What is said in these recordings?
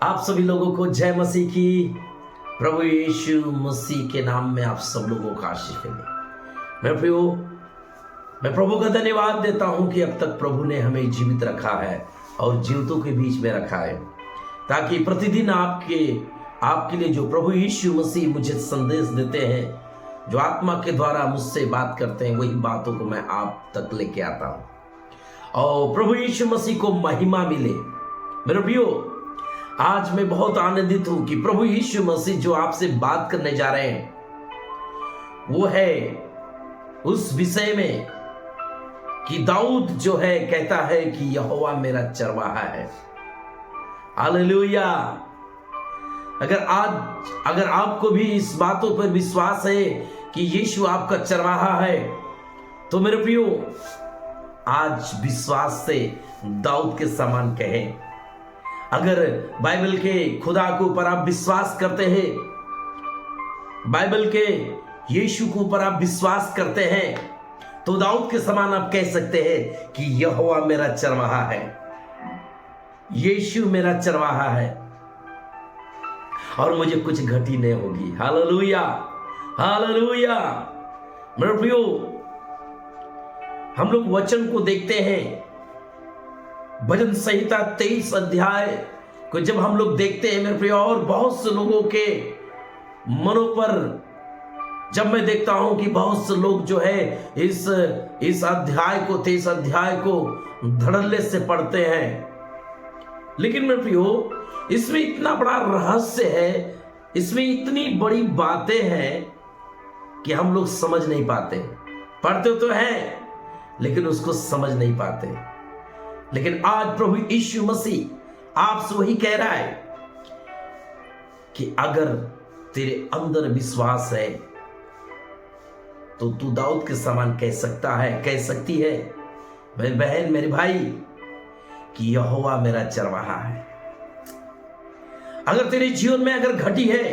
आप सभी लोगों को जय मसीह की। प्रभु यीशु मसीह के नाम में आप सब लोगों को आशीष मिले। मैं प्रभु का धन्यवाद देता हूं कि अब तक प्रभु ने हमें जीवित रखा है और जीवितों के बीच में रखा है, ताकि प्रतिदिन आपके लिए जो प्रभु यीशु मसीह मुझे संदेश देते हैं, जो आत्मा के द्वारा मुझसे बात करते हैं, वही बातों को मैं आप तक लेके आता हूं और प्रभु यीशु मसीह को महिमा मिले। मेरे प्रियो, आज मैं बहुत आनंदित हूं कि प्रभु यीशु मसीह जो आपसे बात करने जा रहे हैं वो है उस विषय में कि दाऊद जो है कहता है कि यहोवा मेरा चरवाहा है। हालेलुया। अगर आपको भी इस बातों पर विश्वास है कि यीशु आपका चरवाहा है, तो मेरे प्रियो आज विश्वास से दाऊद के समान कहें। अगर बाइबल के खुदा के ऊपर आप विश्वास करते हैं, बाइबल के यीशु के ऊपर आप विश्वास करते हैं, तो दाऊद के समान आप कह सकते हैं कि यहोवा मेरा चरवाहा है, यीशु मेरा चरवाहा है और मुझे कुछ घटी नहीं होगी। Hallelujah, hallelujah. मेरे प्रियो, हम लोग वचन को देखते हैं, भजन संहिता 23 अध्याय को जब हम लोग देखते हैं मेरे प्रियो, और बहुत से लोगों के मनों पर जब मैं देखता हूं कि बहुत से लोग जो है इस अध्याय को 23 अध्याय को धड़ल्ले से पढ़ते हैं, लेकिन मेरे प्रियो इसमें इतना बड़ा रहस्य है, इसमें इतनी बड़ी बातें हैं कि हम लोग समझ नहीं पाते। पढ़ते तो हैं लेकिन उसको समझ नहीं पाते। लेकिन आज प्रभु यीशु मसीह आपसे वही कह रहा है कि अगर तेरे अंदर विश्वास है तो तू दाऊद के समान कह सकता है, कह सकती है, मेरी बहन मेरे भाई, कि यहोवा मेरा चरवाहा है। अगर तेरे जीवन में अगर घटी है,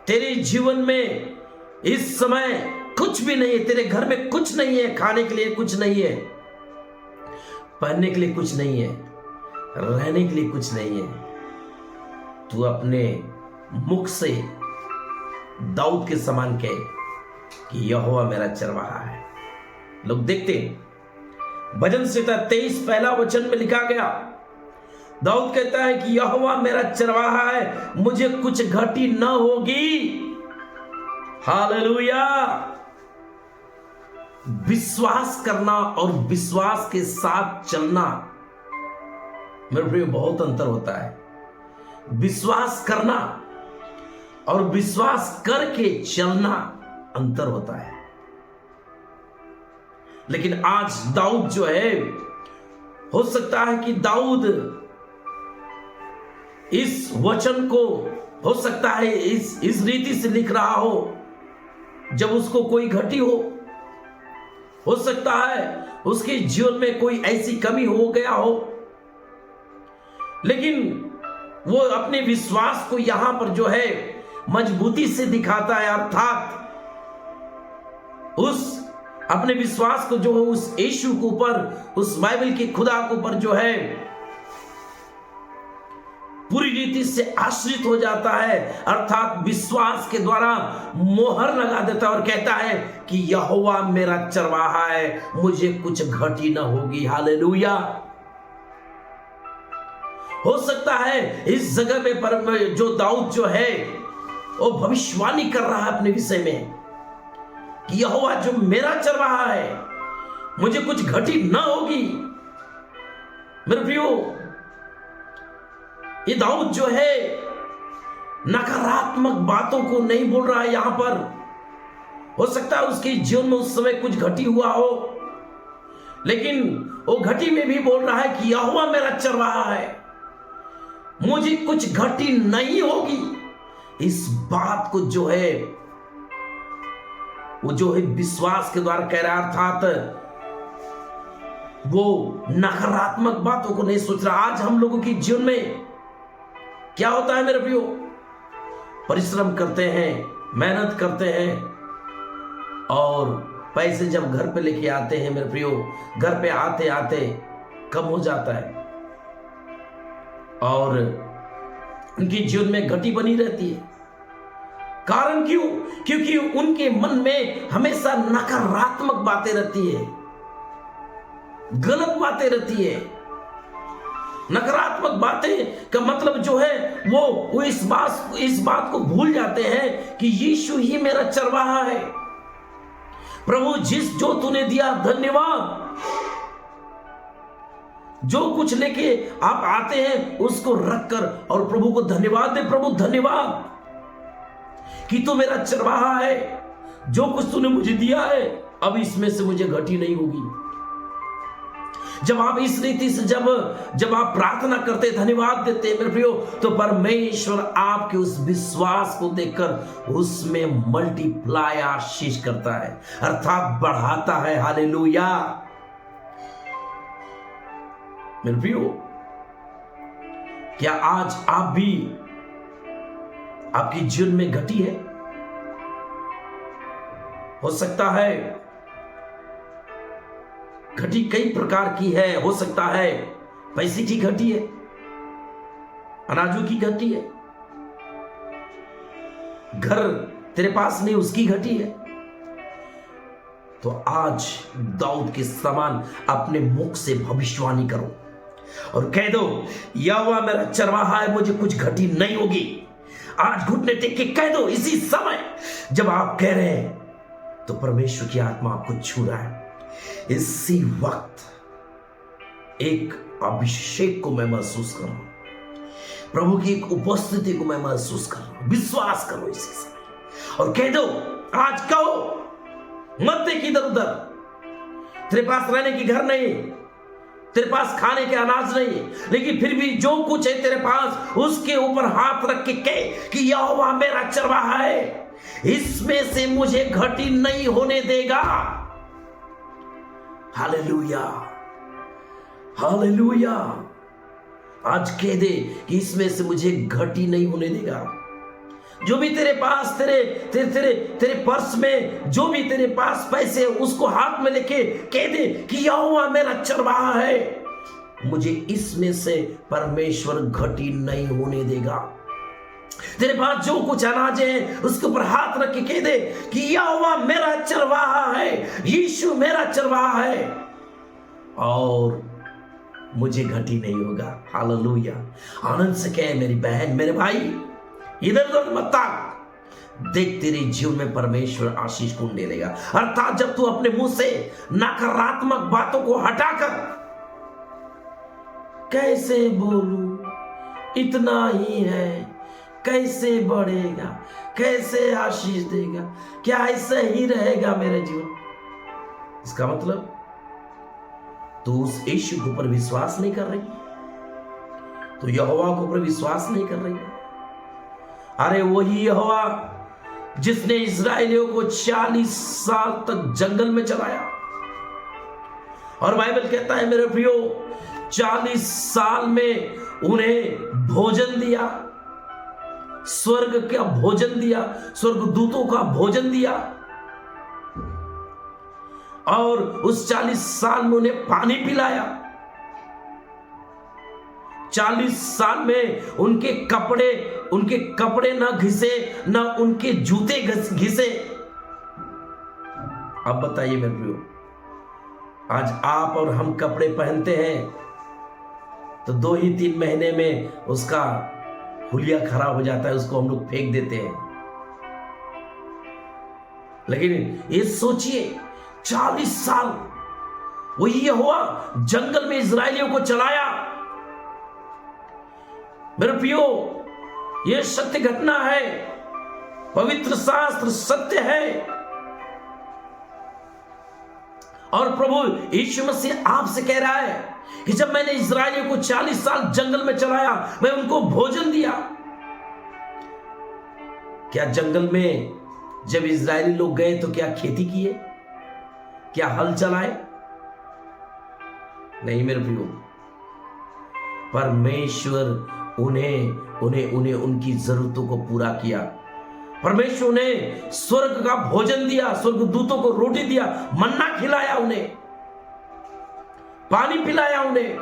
तेरे जीवन में इस समय कुछ भी नहीं है, तेरे घर में कुछ नहीं है, खाने के लिए कुछ नहीं है, पहनने के लिए कुछ नहीं है, रहने के लिए कुछ नहीं है, तू अपने मुख से दाऊद के समान कहे कि यहोवा मेरा चरवाहा है। लोग देखते हैं भजन संहिता 23 पहला वचन में लिखा गया, दाऊद कहता है कि यहोवा मेरा चरवाहा है, मुझे कुछ घटी न होगी। हालेलुया। विश्वास करना और विश्वास के साथ चलना मेरे प्रिय बहुत अंतर होता है। विश्वास करना और विश्वास करके चलना अंतर होता है। लेकिन आज दाऊद जो है, हो सकता है कि दाऊद इस वचन को हो सकता है इस रीति से लिख रहा हो जब उसको कोई घटी हो सकता है उसके जीवन में कोई ऐसी कमी हो गया हो, लेकिन वो अपने विश्वास को यहां पर जो है मजबूती से दिखाता है, अर्थात उस अपने विश्वास को जो उस यीशु के ऊपर, उस बाइबल के खुदा के ऊपर जो है पूरी रीति से आश्रित हो जाता है, अर्थात विश्वास के द्वारा मोहर लगा देता है और कहता है कि यहोवा मेरा चरवाहा है, मुझे कुछ घटी ना होगी। हालेलुया। हो सकता है इस जगह में जो दाऊद जो है वो भविष्यवाणी कर रहा है अपने विषय में कि यहोवा जो मेरा चरवाहा है, मुझे कुछ घटी ना होगी। मेरे प्रियो, ये दाऊद जो है नकारात्मक बातों को नहीं बोल रहा है यहां पर। हो सकता है उसके जीवन में उस समय कुछ घटी हुआ हो, लेकिन वो घटी में भी बोल रहा है कि यहोवा मेरा चरवाहा है, मुझे कुछ घटी नहीं होगी। इस बात को जो है वो जो है विश्वास के द्वारा कह रहा है, अर्थात वो नकारात्मक बातों को नहीं सोच रहा। आज हम लोगों के जीवन में क्या होता है मेरे प्रियो, परिश्रम करते हैं, मेहनत करते हैं और पैसे जब घर पे लेके आते हैं मेरे प्रियो, घर पे आते आते कम हो जाता है और उनके जीवन में घटी बनी रहती है। कारण क्यों? क्योंकि उनके मन में हमेशा नकारात्मक बातें रहती है, गलत बातें रहती है। नकारात्मक बातें का मतलब जो है वो इस बात को भूल जाते हैं कि यीशु ही मेरा चरवाहा है। प्रभु जो तूने दिया धन्यवाद। जो कुछ लेके आप आते हैं उसको रखकर और प्रभु को धन्यवाद दे। प्रभु धन्यवाद कि तू मेरा चरवाहा है, जो कुछ तूने मुझे दिया है अब इसमें से मुझे घटी नहीं होगी। जब आप इस रीति से जब आप प्रार्थना करते, धन्यवाद देते हैं मेरे प्रियो, तो परमेश्वर आपके उस विश्वास को देखकर उसमें मल्टीप्लाई आशीष करता है, अर्थात बढ़ाता है। हालेलुया। मेरे प्रियो, क्या आज आप भी आपके जीवन में घटी है? हो सकता है घटी कई प्रकार की है। हो सकता है पैसे की घटी है, अनाजों की घटी है, घर तेरे पास नहीं उसकी घटी है। तो आज दाऊद के समान अपने मुख से भविष्यवाणी करो और कह दो, यहोवा मेरा चरवाहा है, मुझे कुछ घटी नहीं होगी। आज घुटने टेक के कह दो। इसी समय जब आप कह रहे हैं तो परमेश्वर की आत्मा आपको छू रहा है। इसी वक्त एक अभिषेक को मैं महसूस कर रहा हूं, प्रभु की एक उपस्थिति को मैं महसूस कर रहा हूं। विश्वास करो इसी समय और कह दो, आज कहो, मत देख इधर उधर। तेरे पास रहने की घर नहीं, तेरे पास खाने के अनाज नहीं, लेकिन फिर भी जो कुछ है तेरे पास उसके ऊपर हाथ रख के कह कि यहोवा मेरा चरवाहा है, इसमें से मुझे घटी नहीं होने देगा। Hallelujah, hallelujah. आज कह दे कि इसमें से मुझे घटी नहीं होने देगा। जो भी तेरे पास तेरे पर्स में जो भी तेरे पास पैसे उसको हाथ में लेके कह दे कि यहोवा मेरा चरवाहा है, मुझे इसमें से परमेश्वर घटी नहीं होने देगा। तेरे पास जो कुछ अनाज है उसके ऊपर हाथ रख के कह दे कि यहोवा मेरा चरवाहा है, यीशु मेरा चरवाहा है और मुझे घटी नहीं होगा। हालेलुया। आनंद से कहे मेरी बहन, मेरे भाई, इधर उधर मत ताक। देख, तेरे जीवन में परमेश्वर आशीष को डालेगा। अर्थात जब तू अपने मुंह से नकारात्मक बातों को हटाकर कैसे बोलूं, इतना ही है, कैसे बढ़ेगा, कैसे आशीष देगा, क्या ऐसा ही रहेगा मेरे जीवन। इसका मतलब तू उस यीशु के ऊपर विश्वास नहीं कर रही, तो यहोवा के ऊपर विश्वास नहीं कर रही। अरे वही यहोवा जिसने इस्राएलियों को 40 साल तक जंगल में चलाया, और बाइबल कहता है मेरे प्रियो 40 साल में उन्हें भोजन दिया, स्वर्ग का भोजन दिया, स्वर्गदूतों का भोजन दिया, और उस 40 साल में उन्हें पानी पिलाया। 40 साल में उनके कपड़े ना घिसे, ना उनके जूते घिसे। अब बताइए मेरे प्रियो, आज आप और हम कपड़े पहनते हैं तो 2 ही 3 महीने में उसका हुलिया खराब हो जाता है, उसको हम लोग फेंक देते हैं। लेकिन ये सोचिए 40 साल वही यहोवा जंगल में इस्राएलियों को चलाया। मेरे प्रियो, यह सत्य घटना है, पवित्र शास्त्र सत्य है। और प्रभु यीशु मसीह आपसे कह रहा है कि जब मैंने इस्राएलियों को 40 साल जंगल में चलाया, मैं उनको भोजन दिया। क्या जंगल में जब इस्राएली लोग गए तो क्या खेती किए, क्या हल चलाए? नहीं मेरे प्रियो, परमेश्वर उन्हें उनकी जरूरतों को पूरा किया। परमेश्वर ने स्वर्ग का भोजन दिया, स्वर्गदूतों को रोटी दिया, मन्ना खिलाया, उन्हें पानी पिलाया, उन्हें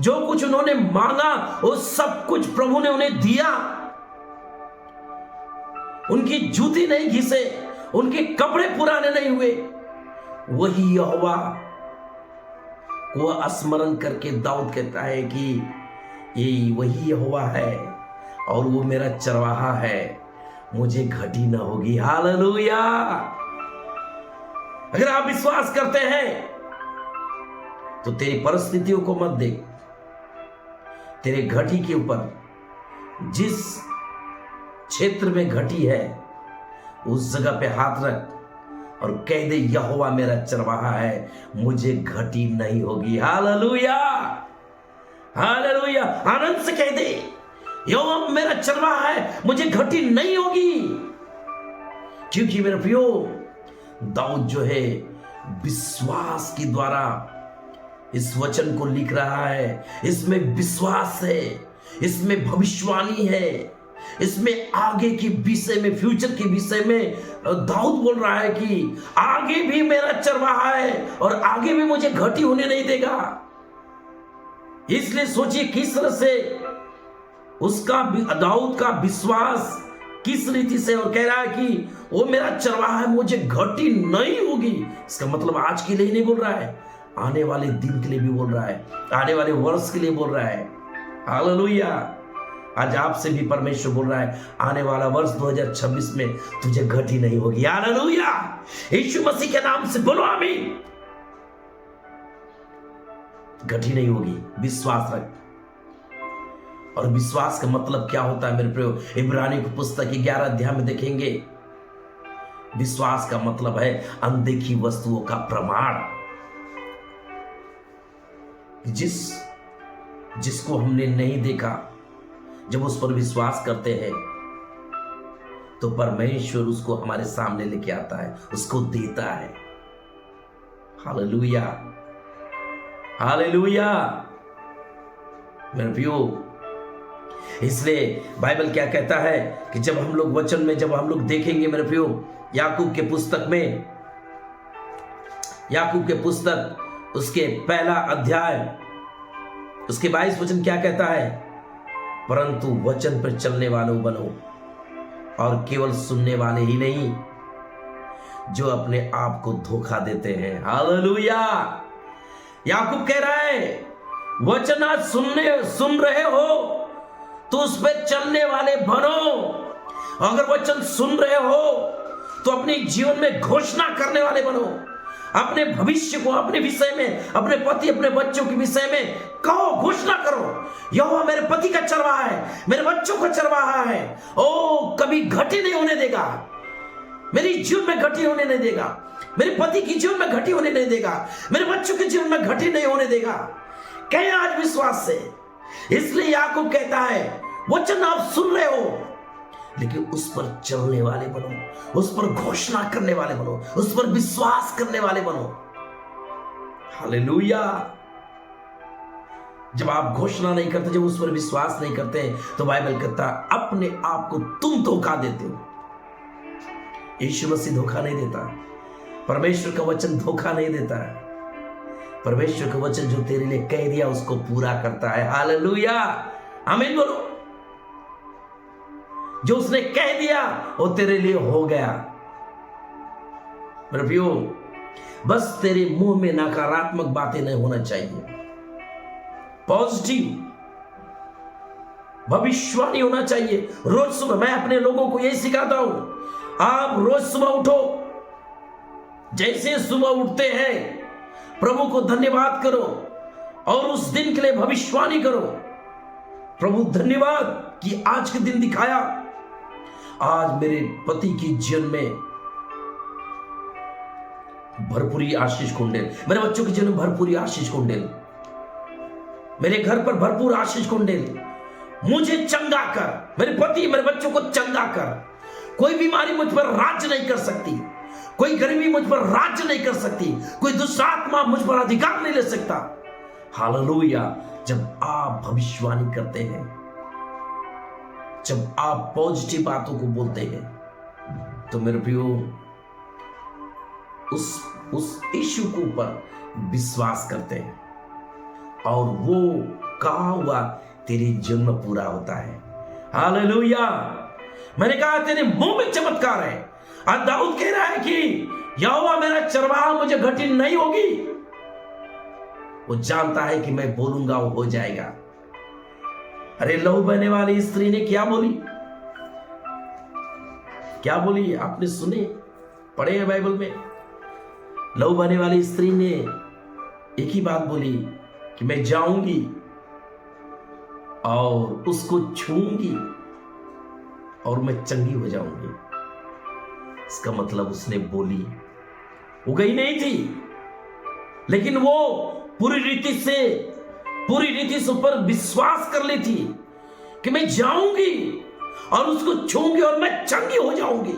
जो कुछ उन्होंने मांगा वो सब कुछ प्रभु ने उन्हें दिया। उनकी जूती नहीं घिसे, उनके कपड़े पुराने नहीं हुए। वही यहोवा को स्मरण करके दाऊद कहता है कि ये वही यहोवा है और वो मेरा चरवाहा है, मुझे घटी ना होगी। हालेलुया। अगर आप विश्वास करते हैं तो तेरी परिस्थितियों को मत देख, तेरे घटी के ऊपर, जिस क्षेत्र में घटी है उस जगह पे हाथ रख और कह दे यहोवा मेरा चरवाहा है, मुझे घटी नहीं होगी। Hallelujah, hallelujah. आनंद से कह दे यहोवा मेरा चरवाहा है, मुझे घटी नहीं होगी। क्योंकि मेरे प्रियो, दाऊद जो है विश्वास के द्वारा इस वचन को लिख रहा है। इसमें विश्वास है, इसमें भविष्यवाणी है, इसमें आगे के विषय में, फ्यूचर के विषय में दाऊद बोल रहा है कि आगे भी मेरा चरवाहा है और आगे भी मुझे घटी होने नहीं देगा। इसलिए सोचिए किस तरह से उसका, दाऊद का विश्वास किस रीति से, और कह रहा है कि वो मेरा चरवाहा है, मुझे घटी नहीं होगी। इसका मतलब आज के लिए नहीं बोल रहा है, आने वाले दिन के लिए भी बोल रहा है, आने वाले वर्ष के लिए बोल रहा है। हालेलुया। आज आपसे भी परमेश्वर बोल रहा है, आने वाला वर्ष 2026 में तुझे घटी नहीं होगी। हालेलुया। यीशु मसीह के नाम से बोलो आमीन। घटी नहीं होगी, विश्वास रख। और विश्वास का मतलब क्या होता है मेरे प्रियो, इब्रानियों की पुस्तक 11 अध्याय में देखेंगे। विश्वास का मतलब है अनदेखी वस्तुओं का प्रमाण। जिसको हमने नहीं देखा, जब उस पर विश्वास करते हैं तो परमेश्वर उसको हमारे सामने लेके आता है, उसको देता है। हालेलुया, हालेलुया मेरे प्रियो। इसलिए बाइबल क्या कहता है कि जब हम लोग वचन में, जब हम लोग देखेंगे मेरे प्रियो, याकूब के पुस्तक में, याकूब के पुस्तक उसके पहला अध्याय उसके 22 वचन क्या कहता है, परंतु वचन पर चलने वालों बनो और केवल सुनने वाले ही नहीं जो अपने आप को धोखा देते हैं। हालेलुया। याकूब कह रहा है वचन आज सुन रहे हो तो उस पर चलने वाले बनो। अगर वचन सुन रहे हो तो अपने जीवन में घोषणा करने वाले बनो। अपने भविष्य को, अपने विषय में, अपने पति, अपने बच्चों के विषय में कहो, घोषणा करो, यहोवा मेरे पति का चरवाहा है, मेरे बच्चों का चरवाहा है। ओ कभी घटी नहीं होने देगा, मेरी जीवन में घटी होने नहीं देगा, मेरे पति की जीवन में घटी होने नहीं देगा, मेरे बच्चों के जीवन में घटी नहीं होने देगा। कहें आज विश्वास से। इसलिए याकूब कहता है वचन आप सुन रहे हो लेकिन उस पर चलने वाले बनो, उस पर घोषणा करने वाले बनो, उस पर विश्वास करने वाले बनो। हालेलुया। जब आप घोषणा नहीं करते, जब उस पर विश्वास नहीं करते, तो बाइबल कहता है अपने आप को तुम धोखा देते हो। यीशु मसीह धोखा नहीं देता, परमेश्वर का वचन धोखा नहीं देता है। परमेश्वर का वचन जो तेरे लिए कह दिया उसको पूरा करता है। हालेलुया, आमीन बोलो। जो उसने कह दिया वो तेरे लिए हो गया। मेरे प्रियो, बस तेरे मुंह में नकारात्मक बातें नहीं होना चाहिए, पॉजिटिव भविष्यवाणी होना चाहिए। रोज सुबह मैं अपने लोगों को यही सिखाता हूं, आप रोज सुबह उठो, जैसे सुबह उठते हैं प्रभु को धन्यवाद करो और उस दिन के लिए भविष्यवाणी करो। प्रभु धन्यवाद कि आज के दिन दिखाया, आज मेरे पति की जीवन में भरपूरी आशीष कुंडेल, मेरे बच्चों के जीवन में भरपूरी आशीष कुंडेल, मेरे घर पर भरपूर आशीष कुंडेल। मुझे चंगा कर, मेरे पति मेरे बच्चों को चंगा कर। कोई बीमारी मुझ पर राज्य नहीं कर सकती, कोई गरीबी मुझ पर राज्य नहीं कर सकती, कोई दुष्ट आत्मा मुझ पर अधिकार नहीं ले सकता। हालेलुया। जब आप भविष्यवाणी करते हैं, जब आप पॉजिटिव बातों को बोलते हैं, तो मेरे प्रियो उस यीशु के ऊपर विश्वास करते हैं और वो कहा हुआ तेरे जीवन में पूरा होता है। हालेलुया। मैंने कहा तेरे मुंह में चमत्कार है। आज दाऊद कह रहा है कि यहोवा मेरा चरवाहा, मुझे घटी नहीं होगी। वो जानता है कि मैं बोलूंगा वो हो जाएगा। अरे लहू बहने वाली स्त्री ने क्या बोली, क्या बोली? आपने सुने, पढ़े हैं बाइबल में। लहू बहने वाली स्त्री ने एक ही बात बोली कि मैं जाऊंगी और उसको छूंगी और मैं चंगी हो जाऊंगी। इसका मतलब उसने बोली, वो गई नहीं थी, लेकिन वो पूरी रीति से उस पर विश्वास कर ली थी कि मैं जाऊंगी और उसको छूंगी और मैं चंगी हो जाऊंगी।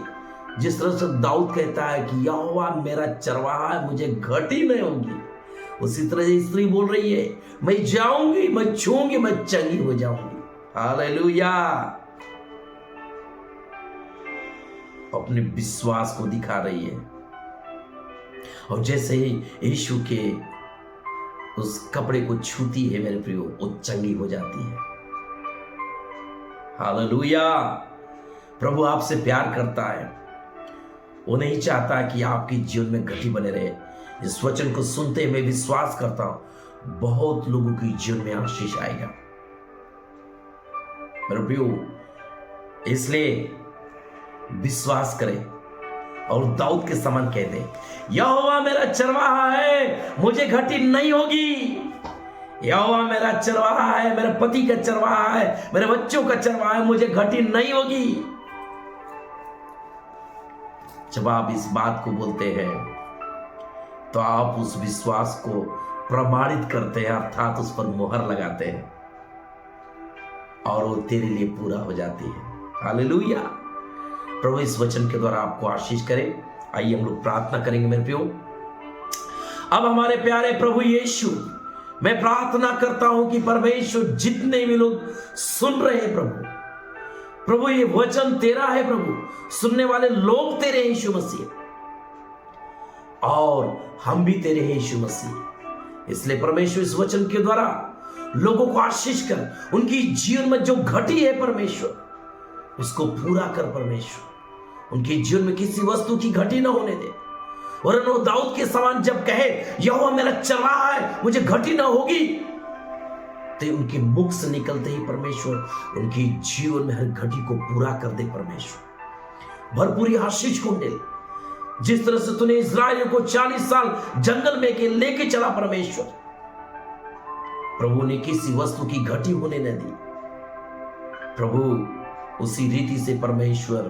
जिस तरह से दाऊद कहता है कि यहोवा मेरा चरवाहा है, मुझे घटी नहीं होगी, उसी तरह से स्त्री बोल रही है, मैं जाऊंगी, मैं छूंगी, मैं चंगी हो जाऊंगी। हालेलुया। अपने विश्वास को दिखा रही है। और जैसे ही यीशु के उस कपड़े को छूती है मेरे प्रियो, वो चंगी हो जाती है। हालेलुया। प्रभु आपसे प्यार करता है। वो नहीं चाहता कि आपके जीवन में घटी बने रहे। इस वचन को सुनते मैं विश्वास करता हूं बहुत लोगों के जीवन में आशीष आएगा मेरे प्रियो। इसलिए विश्वास करें और दाऊद के समान कह दे, यहोवा मेरा चरवाहा है, मुझे घटी नहीं होगी। यहोवा मेरा चरवाहा है, मेरे पति का चरवाहा है, मेरे बच्चों का चरवाहा है, मुझे घटी नहीं होगी। जब आप इस बात को बोलते हैं तो आप उस विश्वास को प्रमाणित करते हैं, अर्थात उस पर मोहर लगाते हैं और वो तेरे लिए पूरा हो जाती है। हालेलुया। प्रभु इस वचन के द्वारा आपको आशीष करे। आइए हम लोग प्रार्थना करेंगे मेरे प्रियो। अब हमारे प्यारे प्रभु यीशु, मैं प्रार्थना करता हूं कि परमेश्वर जितने भी लोग सुन रहे हैं प्रभु ये वचन तेरा है प्रभु, सुनने वाले लोग तेरे यीशु मसीह और हम भी तेरे हैं यीशु मसीह। इसलिए परमेश्वर इस वचन के द्वारा लोगों को आशीष कर, उनकी जीवन में जो घटी है परमेश्वर उसको पूरा कर। परमेश्वर उनके जीवन में किसी वस्तु की घटी ना होने दे। और दाऊद के समान जब कहे यहोवा मेरा चरवाहा है, मुझे घटी ना होगी, तो उनके मुख से निकलते ही परमेश्वर उनके जीवन में हर घटी को पूरा कर दे। परमेश्वर भरपूरी आशीष को दे। जिस तरह से तूने इस्राएलियों को 40 साल जंगल में के लेके चला परमेश्वर, प्रभु ने किसी वस्तु की घटी होने न दी। प्रभु उसी रीति से परमेश्वर,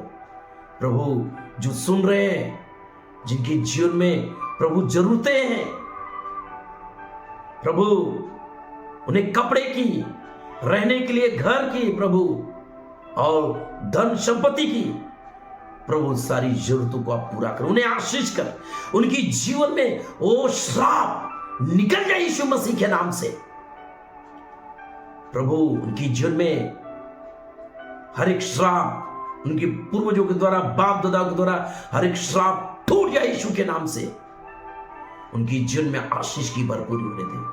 प्रभु जो सुन रहे हैं, जिनके जीवन में प्रभु जरूरतें हैं, प्रभु उन्हें कपड़े की, रहने के लिए घर की प्रभु और धन संपत्ति की, प्रभु सारी जरूरतों को आप पूरा कर, उन्हें आशीष कर। उनकी जीवन में वो श्राप निकल जाए यीशु मसीह के नाम से। प्रभु उनकी जीवन में हर एक श्राप, उनके पूर्वजों के द्वारा, बाप दादा के द्वारा हर एक श्राप टूट जाए यीशु के नाम से। उनकी जीवन में आशीष की भरपूरी होने दे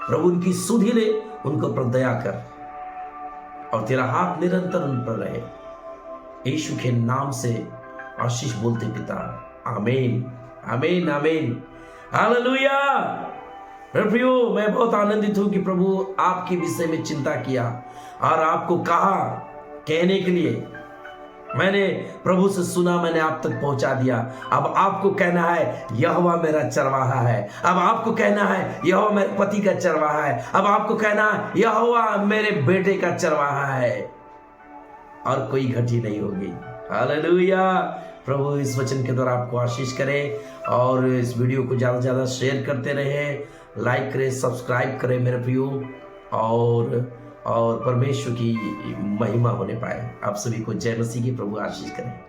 प्रभु। उनकी सुधि ले, उनको पर दया कर और तेरा हाथ निरंतर उन पर रहे। यीशु के नाम से आशीष बोलते पिता, आमीन आमीन आमीन। हालेलुया। प्रियो, मैं बहुत आनंदित हूं कि प्रभु आपके विषय में चिंता किया और आपको कहा कहने के लिए। मैंने प्रभु से सुना, मैंने आप तक पहुंचा दिया। अब आपको कहना है यहोवा मेरा चरवाहा है। अब आपको कहना है यहोवा मेरे पति का चरवाहा है। अब आपको कहना है यहोवा मेरे बेटे का चरवाहा है, और कोई घटी नहीं होगी। हालेलुया। प्रभु इस वचन के द्वारा आपको आशीष करे और इस वीडियो को ज़्यादा से ज़्यादा शेयर करते रहे, लाइक करें, सब्सक्राइब करें मेरे प्रियो, और परमेश्वर की महिमा होने पाए। आप सभी को जय मसीह की। प्रभु आशीष करें।